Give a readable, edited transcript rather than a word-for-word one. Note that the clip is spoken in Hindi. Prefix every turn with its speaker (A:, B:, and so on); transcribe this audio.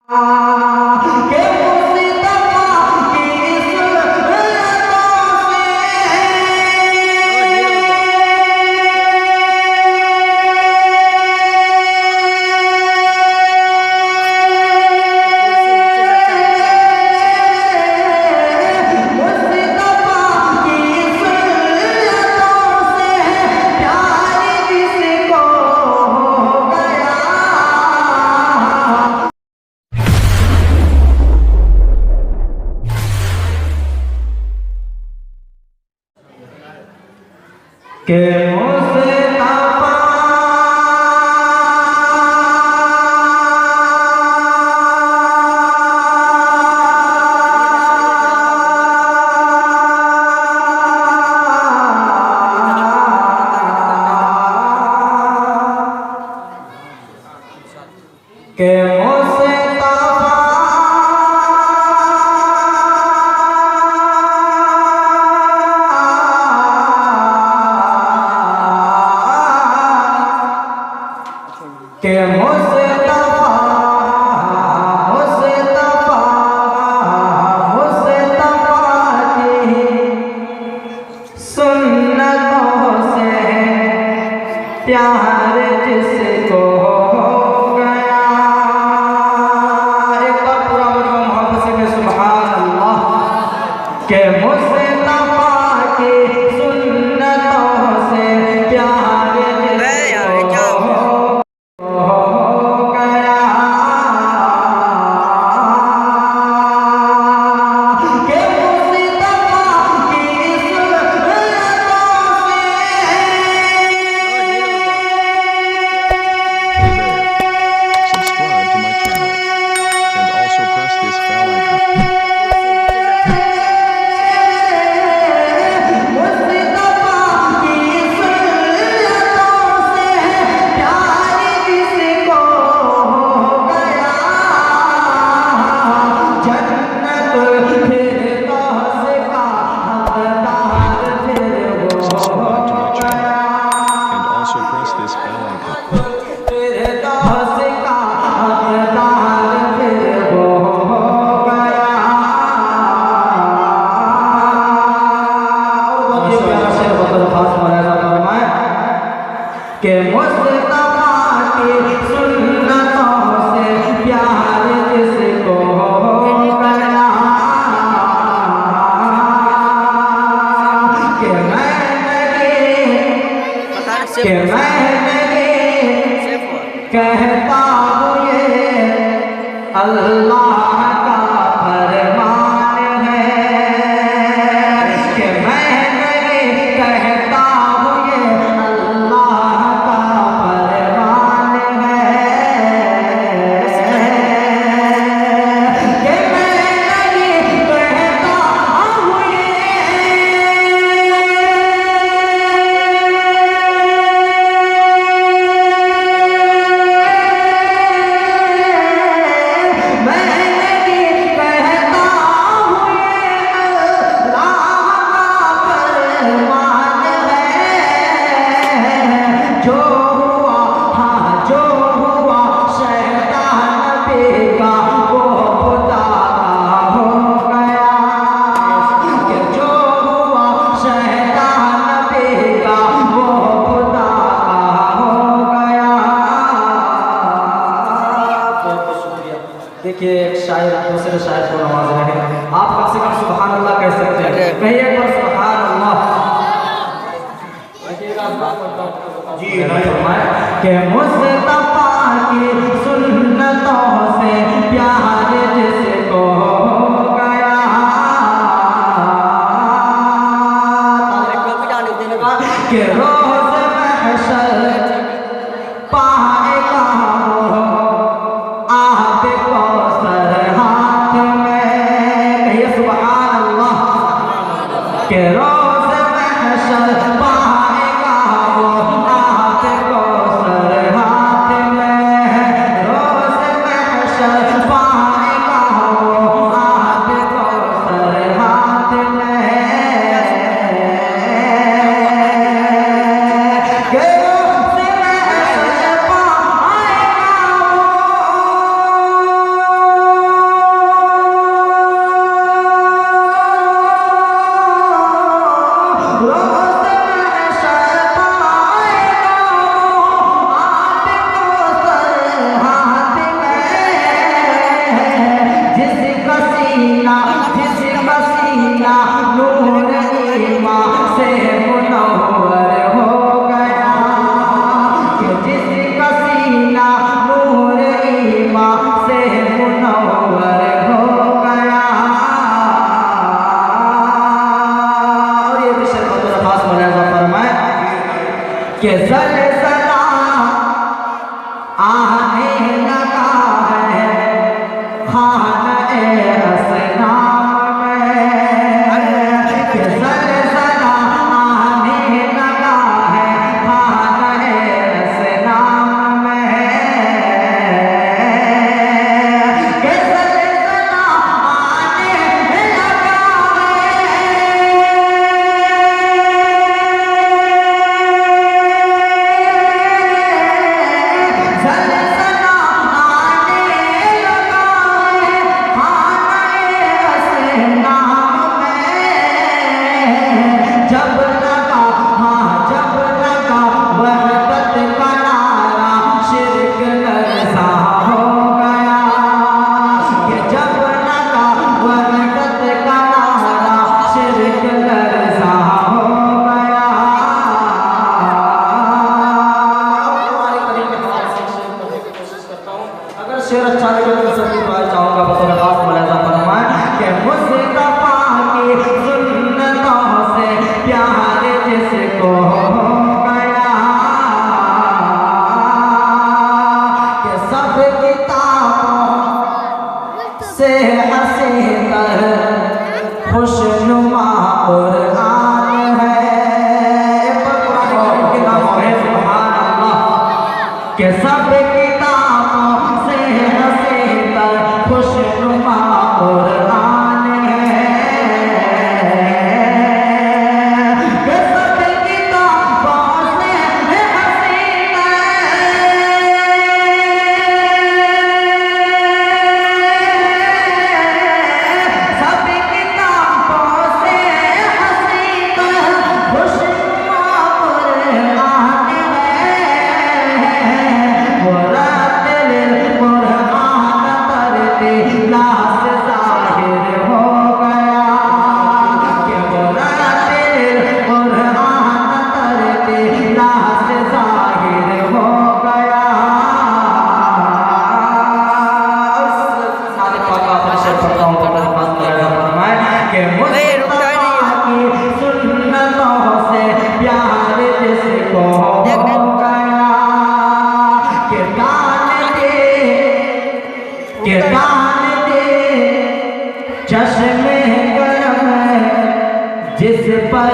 A: के मुस्तफा के प्यार जिसको हो गया। एक बार पूरा मजमा मोहब्बत से के सुभान अल्लाह के मुस्तफा की सुन्नतों से प्यार जिसको हो गया। के मुस्तफा की सुन्नतों
B: Subscribe to my channel and also press this bell icon. Subscribe to my channel and also press this bell icon.
A: के मुस्तफा की सुन्नतों से प्यार जिसको हो गया। कि मैं कहता हूँ ये अल्लाह का फरमान है। कि मैं नहीं कहता हूँ ये अल्लाह का फरमान है। कि मैं नहीं कहता हूँ देखिए एक शायर दूसरे शायर को नवाज रहे हैं। आप कम से कम सुभान अल्लाह कह सकते हैं। कहिए एक बार सुभान अल्लाह। जी फरमाए कि मुस्तफा की सुन्नतों से प्यार जिसको हो गया। कि रोज़ महशर पाएगा वो आब कौसर हाथ में। कहिए सुभान अल्लाह। कि रोज़ महशर पाएगा वो आब कौसर हाथ में। रोज़ महशर पाएगा वो आब कौसर हाथ में। खाने असनाम में कि ज़लज़ला आने लगा है खाने असनाम में कि ज़लज़ला आने लगा शेर अच्छा लगे तो सभी दुआ चाहूंगा बतौर खास मुलाजा फरमाएं कि मुस्तफा की सुन्नतों से प्यार जिसको हो गया कि सब किताबों से हसीतर खुशनुमा कुरान है कुरान के नाम है सुभान अल्लाह कि सब किताबों से हसीतर खुशनुमा कुरान है कि सब किताबों से हसीतर सब किताबों से हसीतर खुशनुमा कुरान है वो रातिल कुरान तरतीला से ज़ाहिर हो गया कि वो रातिल कुरान तरतीला से ज़ाहिर हो गया सारे पाक आखिरी शेर पढ़ता हूँ तो अपने पास मुलाजा फरमाएं कि मुस्तफा की सुन्नतों से प्यार जिसको हो गया कि कान दे चश्मे गरम जिस पर